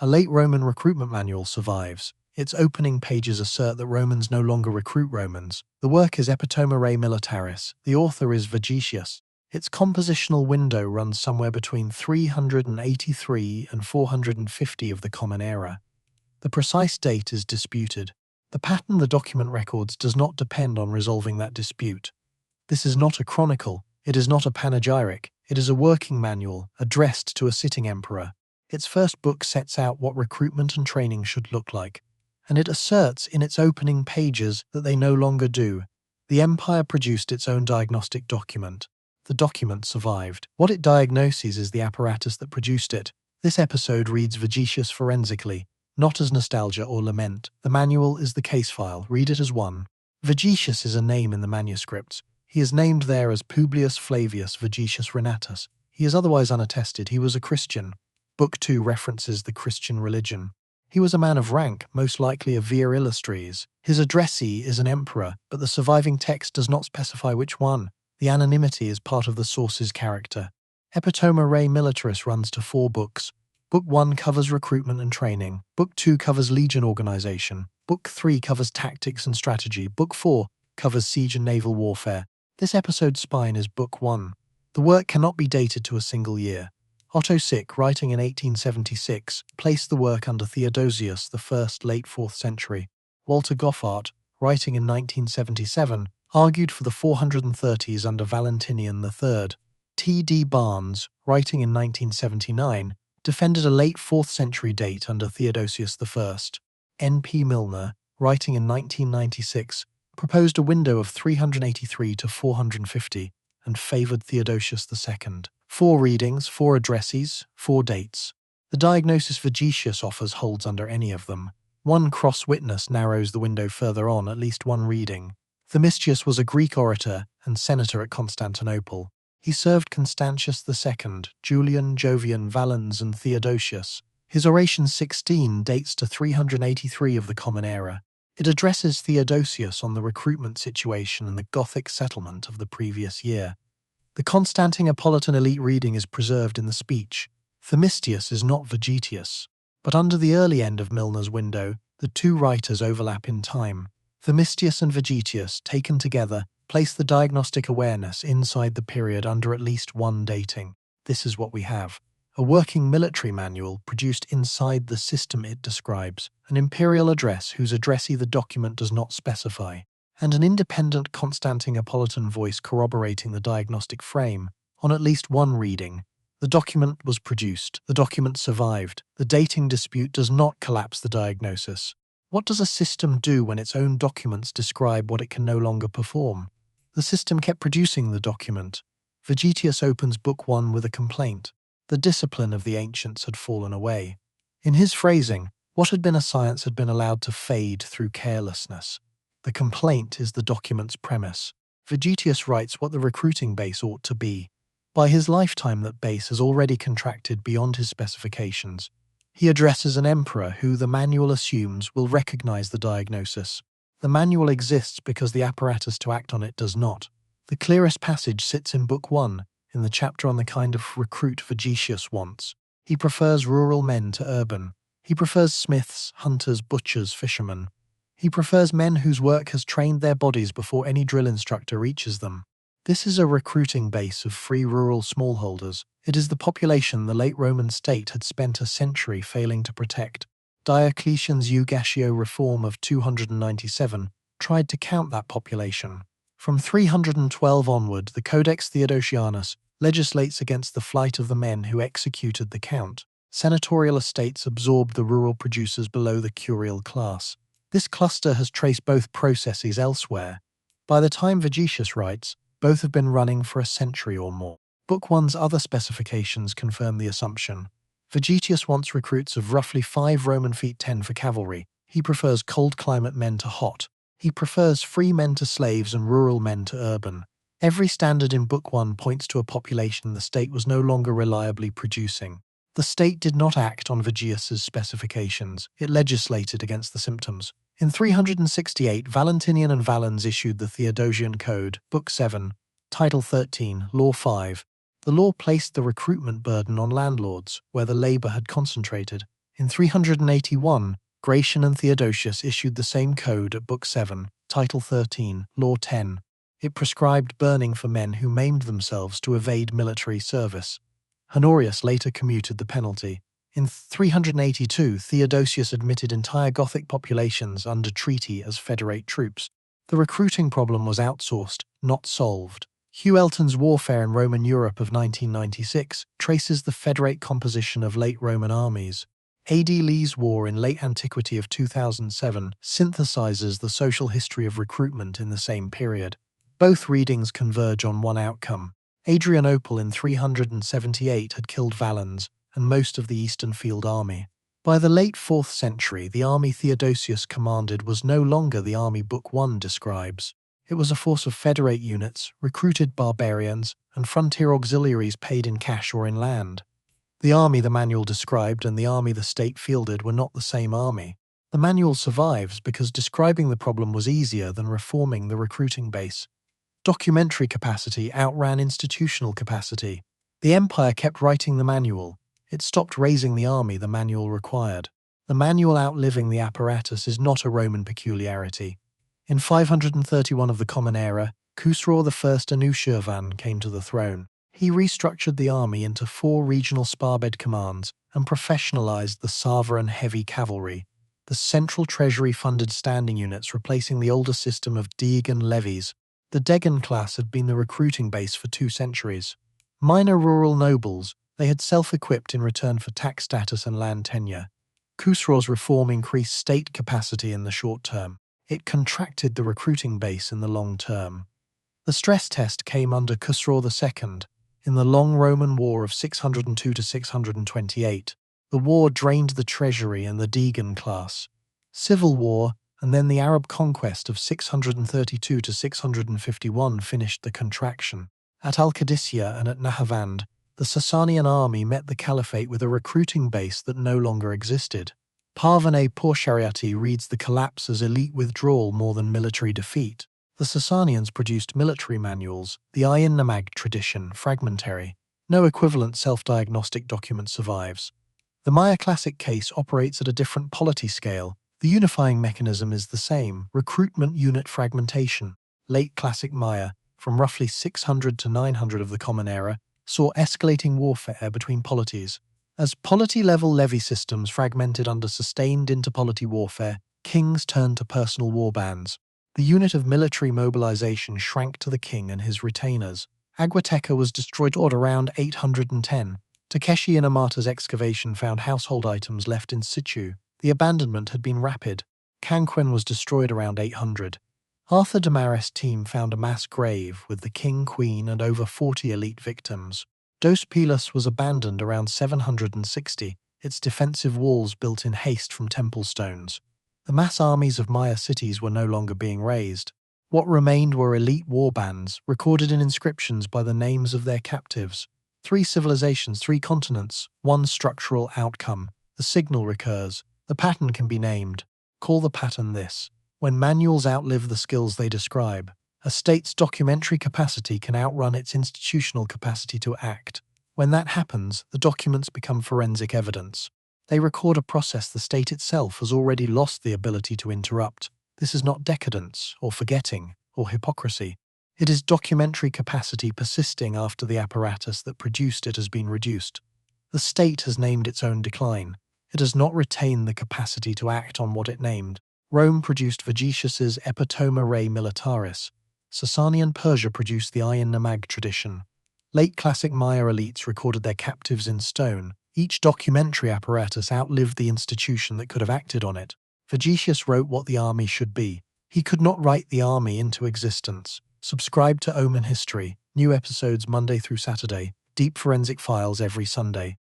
A late Roman recruitment manual survives. Its opening pages assert that Romans no longer recruit Romans. The work is Epitoma Rei Militaris. The author is Vegetius. Its compositional window runs somewhere between 383 and 450 of the Common Era. The precise date is disputed. The pattern the document records does not depend on resolving that dispute. This is not a chronicle, it is not a panegyric, it is a working manual addressed to a sitting emperor. Its first book sets out what recruitment and training should look like, and it asserts in its opening pages that they no longer do. The empire produced its own diagnostic document. The document survived. What it diagnoses is the apparatus that produced it. This episode reads Vegetius forensically, not as nostalgia or lament. The manual is the case file, read it as one. Vegetius is a name in the manuscripts. He is named there as Publius Flavius Vegetius Renatus. He is otherwise unattested. He was a Christian. Book 2 references the Christian religion. He was a man of rank, most likely a vir illustris. His addressee is an emperor, but the surviving text does not specify which one. The anonymity is part of the source's character. Epitoma Rei Militaris runs to 4 books. Book 1 covers recruitment and training. Book 2 covers legion organization. Book 3 covers tactics and strategy. Book 4 covers siege and naval warfare. This episode's spine is Book 1. The work cannot be dated to a single year. Otto Sick, writing in 1876, placed the work under Theodosius I, late 4th century. Walter Goffart, writing in 1977, argued for the 430s under Valentinian III. T.D. Barnes, writing in 1979, defended a late 4th century date under Theodosius I. N.P. Milner, writing in 1996, proposed a window of 383 to 450 and favoured Theodosius II. 4 readings, 4 addresses, 4 dates. The diagnosis Vegetius offers holds under any of them. One cross-witness narrows the window further on, at least one reading. Themistius was a Greek orator and senator at Constantinople. He served Constantius II, Julian, Jovian, Valens, and Theodosius. His oration 16 dates to 383 of the Common Era. It addresses Theodosius on the recruitment situation and the Gothic settlement of the previous year. The Constantinopolitan elite reading is preserved in the speech. Themistius is not Vegetius, but under the early end of Milner's window, the 2 writers overlap in time. Themistius and Vegetius, taken together, place the diagnostic awareness inside the period under at least one dating. This is what we have. A working military manual produced inside the system it describes, an imperial address whose addressee the document does not specify, and an independent Constantinopolitan voice corroborating the diagnostic frame. On at least one reading, the document was produced, the document survived, the dating dispute does not collapse the diagnosis. What does a system do when its own documents describe what it can no longer perform? The system kept producing the document. Vegetius opens Book 1 with a complaint. The discipline of the ancients had fallen away. In his phrasing, what had been a science had been allowed to fade through carelessness. The complaint is the document's premise. Vegetius writes what the recruiting base ought to be. By his lifetime, that base has already contracted beyond his specifications. He addresses an emperor who, the manual assumes, will recognize the diagnosis. The manual exists because the apparatus to act on it does not. The clearest passage sits in Book 1, in the chapter on the kind of recruit Vegetius wants. He prefers rural men to urban. He prefers smiths, hunters, butchers, fishermen. He prefers men whose work has trained their bodies before any drill instructor reaches them. This is a recruiting base of free rural smallholders. It is the population the late Roman state had spent a century failing to protect. Diocletian's Eugatio reform of 297 tried to count that population. From 312 onward, the Codex Theodosianus legislates against the flight of the men who executed the count. Senatorial estates absorbed the rural producers below the curial class. This cluster has traced both processes elsewhere. By the time Vegetius writes, both have been running for a century or more. Book 1's other specifications confirm the assumption. Vegetius wants recruits of roughly 5 Roman feet 10 for cavalry. He prefers cold climate men to hot. He prefers free men to slaves and rural men to urban. Every standard in Book 1 points to a population the state was no longer reliably producing. The state did not act on Vegetius's specifications. It legislated against the symptoms. In 368, Valentinian and Valens issued the Theodosian Code, Book 7, Title 13, Law 5. The law placed the recruitment burden on landlords, where the labour had concentrated. In 381, Gratian and Theodosius issued the same code at Book 7, Title 13, Law 10. It prescribed burning for men who maimed themselves to evade military service. Honorius later commuted the penalty. In 382, Theodosius admitted entire Gothic populations under treaty as federate troops. The recruiting problem was outsourced, not solved. Hugh Elton's Warfare in Roman Europe of 1996 traces the federate composition of late Roman armies. A.D. Lee's War in Late Antiquity of 2007 synthesizes the social history of recruitment in the same period. Both readings converge on one outcome. Adrianople in 378 had killed Valens and most of the Eastern Field Army. By the late 4th century, the army Theodosius commanded was no longer the army Book 1 describes. It was a force of federate units, recruited barbarians, and frontier auxiliaries paid in cash or in land. The army the manual described and the army the state fielded were not the same army. The manual survives because describing the problem was easier than reforming the recruiting base. Documentary capacity outran institutional capacity. The empire kept writing the manual. It stopped raising the army the manual required. The manual outliving the apparatus is not a Roman peculiarity. In 531 of the Common Era, Khusrau I Anushirvan came to the throne. He restructured the army into 4 regional sparbed commands and professionalized the Sava and heavy cavalry. The central treasury funded standing units, replacing the older system of Degen levies. The Degen class had been the recruiting base for 2 centuries. Minor rural nobles, they had self-equipped in return for tax status and land tenure. Khusrau's reform increased state capacity in the short term. It contracted the recruiting base in the long term. The stress test came under Khusrau II. In the long Roman War of 602 to 628, the war drained the treasury and the Degen class. Civil war, and then the Arab conquest of 632 to 651 finished the contraction. At Al-Qadisiyah and at Nahavand, the Sasanian army met the caliphate with a recruiting base that no longer existed. Parvaneh Pourshariati reads the collapse as elite withdrawal more than military defeat. The Sasanians produced military manuals, the Ayin Namag tradition, fragmentary. No equivalent self-diagnostic document survives. The Maya classic case operates at a different polity scale. The unifying mechanism is the same, recruitment unit fragmentation. Late classic Maya, from roughly 600 to 900 of the Common Era, saw escalating warfare between polities. As polity-level levy systems fragmented under sustained interpolity warfare, kings turned to personal warbands. The unit of military mobilization shrank to the king and his retainers. Aguateca was destroyed at around 810. Takeshi Inamata's excavation found household items left in situ. The abandonment had been rapid. Canquin was destroyed around 800. Arthur Damaris' team found a mass grave with the king, queen, and over 40 elite victims. Dos Pilas was abandoned around 760, its defensive walls built in haste from temple stones. The mass armies of Maya cities were no longer being raised. What remained were elite warbands, recorded in inscriptions by the names of their captives. 3 civilizations, 3 continents, 1 structural outcome. The signal recurs. The pattern can be named. Call the pattern this. When manuals outlive the skills they describe, a state's documentary capacity can outrun its institutional capacity to act. When that happens, the documents become forensic evidence. They record a process the state itself has already lost the ability to interrupt. This is not decadence, or forgetting, or hypocrisy. It is documentary capacity persisting after the apparatus that produced it has been reduced. The state has named its own decline. It does not retain the capacity to act on what it named. Rome produced Vegetius Epitoma Rei Militaris. Sasanian Persia produced the Ayin Namag tradition. Late classic Maya elites recorded their captives in stone. Each documentary apparatus outlived the institution that could have acted on it. Vegetius wrote what the army should be. He could not write the army into existence. Subscribe to Omen History. New episodes Monday through Saturday. Deep forensic files every Sunday.